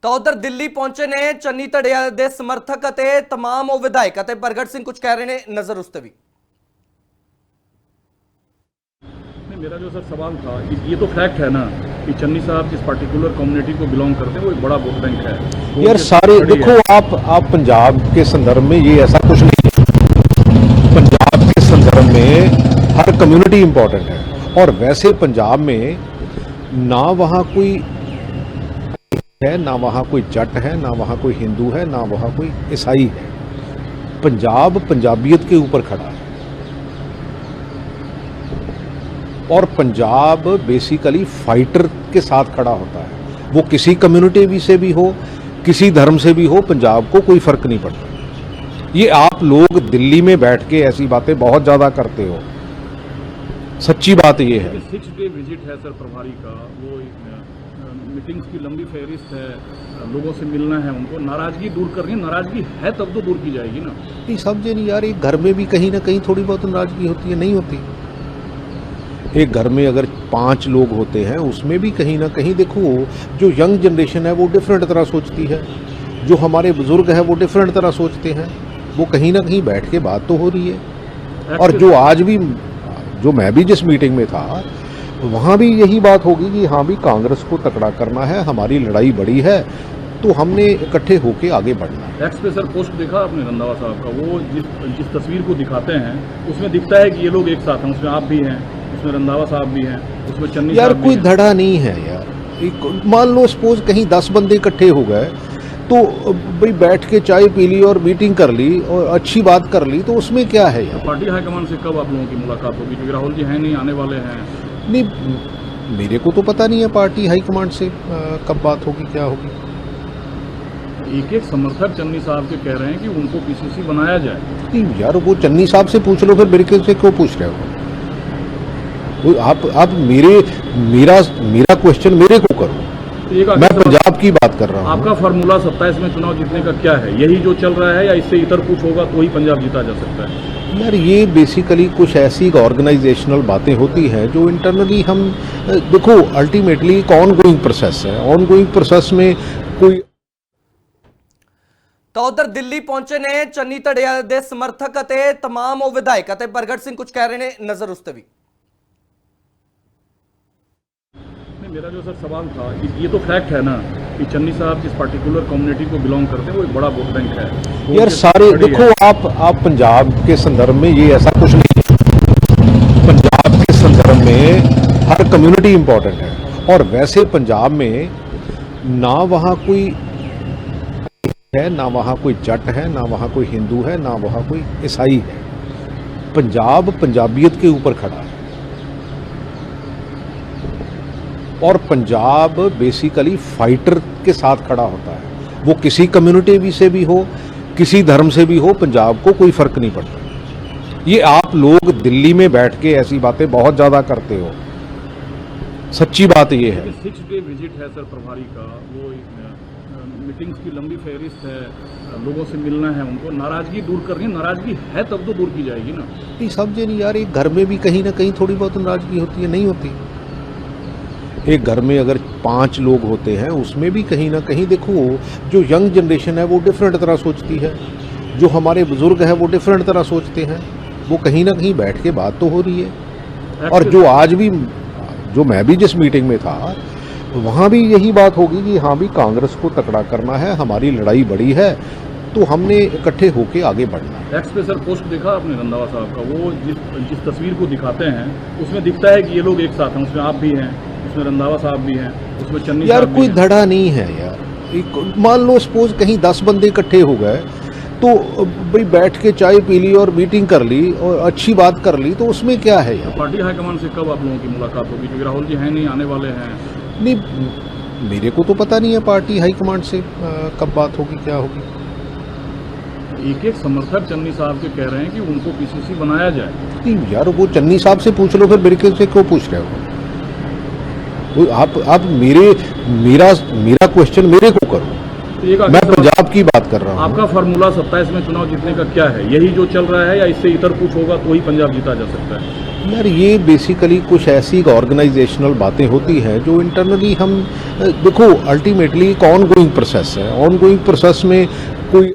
ਤਾਂ ਉਧਰ ਦਿੱਲੀ ਪਹੁੰਚੇ ਨੇ ਚੰਨੀ ਧੜਿਆ ਦੇ ਸਮਰਥਕ ਅਤੇ तमाम ਉਹ ਵਿਧਾਇਕ ਅਤੇ ਪ੍ਰਗਟ ਸਿੰਘ ਕੁਝ ਕਹਿ ਰਹੇ ਨੇ, ਨਜ਼ਰ ਉਸ ਤੇ ਵੀ। मेरा जो सर सवाल था, ये तो फैक्ट है ना कि चन्नी साहब जिस पर्टिकुलर कम्युनिटी को बिलोंग करते हैं वो एक बड़ा वोट बैंक है। तो यार सारे देखो आप पंजाब के संदर्भ में ये ऐसा कुछ नहीं है। पंजाब के संदर्भ में हर कम्युनिटी इम्पोर्टेंट है और वैसे पंजाब में ना वहाँ कोई है, ना वहाँ कोई जट है, ना वहाँ कोई हिंदू है, ना वहाँ कोई ईसाई है। पंजाब पंजाबियत के ऊपर खड़ा है और पंजाब बेसिकली फाइटर के साथ खड़ा होता है। वो किसी कम्युनिटी से भी हो, किसी धर्म से भी हो, पंजाब को कोई फर्क नहीं पड़ता। ये आप लोग दिल्ली में बैठ के ऐसी बातें बहुत ज़्यादा करते हो, सच्ची बात ये है। 6 डे विजिट है सर प्रभारी का, वो मीटिंग्स की लंबी फहरिस्त है, लोगों से मिलना है, उनको नाराजगी दूर करनी है। नाराजगी है तब तो दूर की जाएगी ना। नहीं समझे नहीं यार, एक घर में भी कहीं ना कहीं थोड़ी बहुत नाराजगी होती है, नहीं होती। एक घर में अगर 5 लोग होते हैं उसमें भी कहीं ना कहीं देखो, जो यंग जनरेशन है वो डिफरेंट तरह सोचती है, जो हमारे बुजुर्ग है वो डिफरेंट तरह सोचते हैं। वो कहीं ना कहीं बैठ के बात तो हो रही है। और जो आज भी, जो मैं भी जिस मीटिंग में था वहाँ भी यही बात होगी कि हाँ भी कांग्रेस को तकड़ा करना है, हमारी लड़ाई बड़ी है, तो हमने इकट्ठे होके आगे बढ़ना है। एक्स पे सर पोस्ट देखा आपने रंधावा साहब का, वो जिस तस्वीर को दिखाते हैं उसमें दिखता है कि ये लोग एक साथ हैं, उसमें आप भी हैं, उसमें रंधावा साहब भी हैं, उसमें चन्नी यार साहब कोई भी हैं। धड़ा नहीं है यार। मान लो सपोज कहीं 10 बंदे इकट्ठे हो गए तो भाई बैठ के चाय पी ली और मीटिंग कर ली और अच्छी बात कर ली, तो उसमें क्या है यार। पार्टी हाईकमान से कब आप लोगों की मुलाकात होगी, क्योंकि राहुल जी हैं नहीं, आने वाले हैं। नहीं मेरे को तो पता नहीं है पार्टी हाईकमांड से कब बात होगी, क्या होगी। एक समर्थक चन्नी साहब के कह रहे हैं कि उनको पीसीसी बनाया जाए। नहीं यार वो चन्नी साहब से पूछ लो, फिर मेरे से क्यों पूछ रहे हो। आप मेरा क्वेश्चन मेरे को करो, मैं पंजाब की बात कर रहा हूँ। आपका फार्मूला 27 में चुनाव जीतने का क्या है? यही जो चल रहा है या इससे इतर कुछ होगा तो ही पंजाब जीता जा सकता है? यार ये बेसिकली कुछ ऐसी ऑर्गेनाइजेशनल बातें होती हैं जो इंटरनली हम देखो, अल्टीमेटली एक ऑन गोइंग प्रोसेस है। ऑन गोइंग प्रोसेस में कोई ਤਾਂ ਉਧਰ ਦਿੱਲੀ ਪਹੁੰਚੇ ਨੇ ਚੰਨੀ ਧੜਿਆ ਦੇ ਸਮਰਥਕ ਅਤੇ तमाम ਉਹ ਵਿਧਾਇਕ ਅਤੇ ਪ੍ਰਗਟ ਸਿੰਘ ਕੁਝ ਕਹਿ ਰਹੇ ਨੇ, ਨਜ਼ਰ ਉਸ ਤੇ ਵੀ। मेरा जो सर सवाल था, ये तो फैक्ट है ना कि चन्नी साहब जिस पर्टिकुलर कम्युनिटी को बिलोंग करते हैं वो एक बड़ा वोट बैंक है। तो यार सारे देखो आप पंजाब के संदर्भ में ये ऐसा कुछ नहीं है। पंजाब के संदर्भ में हर कम्युनिटी इम्पोर्टेंट है और वैसे पंजाब में ना वहाँ कोई है, ना वहाँ कोई जट है, ना वहाँ कोई हिंदू है, ना वहाँ कोई ईसाई है। पंजाब पंजाबियत के ऊपर खड़ा है और पंजाब बेसिकली फाइटर के साथ खड़ा होता है। वो किसी कम्युनिटी से भी हो, किसी धर्म से भी हो, पंजाब को कोई फर्क नहीं पड़ता। ये आप लोग दिल्ली में बैठ के ऐसी बातें बहुत ज़्यादा करते हो, सच्ची बात ये है। 6 डे विजिट है सर प्रभारी का, वो मीटिंग्स की लंबी फहरिस्त है, लोगों से मिलना है, उनको नाराजगी दूर करनी है। नाराजगी है तब तो दूर की जाएगी ना। नहीं समझे नहीं यार, एक घर में भी कहीं ना कहीं थोड़ी बहुत नाराजगी होती है, नहीं होती। एक घर में अगर 5 लोग होते हैं उसमें भी कहीं ना कहीं देखो, जो यंग जनरेशन है वो डिफरेंट तरह सोचती है, जो हमारे बुजुर्ग है वो डिफरेंट तरह सोचते हैं। वो कहीं ना कहीं बैठ के बात तो हो रही है। और जो आज भी, जो मैं भी जिस मीटिंग में था वहाँ भी यही बात होगी कि हाँ भी कांग्रेस को तकड़ा करना है, हमारी लड़ाई बड़ी है, तो हमने इकट्ठे होके आगे बढ़ना है। एक्स पे सर पोस्ट देखा आपने रंधावा साहब का, वो जिस तस्वीर को दिखाते हैं उसमें दिखता है कि ये लोग एक साथ हैं, उसमें आप भी हैं, उसमें रंधावा साहब भी हैं, उसमें चन्नी यार साहब भी कोई हैं। धड़ा नहीं है यार। मान लो सपोज कहीं 10 बंदे इकट्ठे हो गए तो भाई बैठ के चाय पी ली और मीटिंग कर ली और अच्छी बात कर ली, तो उसमें क्या है यार। पार्टी हाईकमान से कब आप लोगों की मुलाकात होगी, क्योंकि राहुल जी हैं नहीं, आने वाले हैं। नहीं मेरे को तो पता नहीं है पार्टी हाईकमांड से कब बात होगी, क्या होगी। एक समर्थक चन्नी साहब के कह रहे हैं कि उनको पीसीसी बनाया जाए। नहीं यार वो चन्नी साहब से पूछ लो, फिर मेरे से क्यों पूछ रहे हो। आप मेरा क्वेश्चन मेरे को करो, तो एक मैं पंजाब की बात कर रहा हूँ। आपका फार्मूला 27 में चुनाव जीतने का क्या है? यही जो चल रहा है या इससे इतर कुछ होगा तो ही पंजाब जीता जा सकता है? यार ये बेसिकली कुछ ऐसी ऑर्गेनाइजेशनल बातें होती हैं जो इंटरनली हम देखो अल्टीमेटली एक ऑन गोइंग प्रोसेस है। ऑन गोइंग प्रोसेस में कोई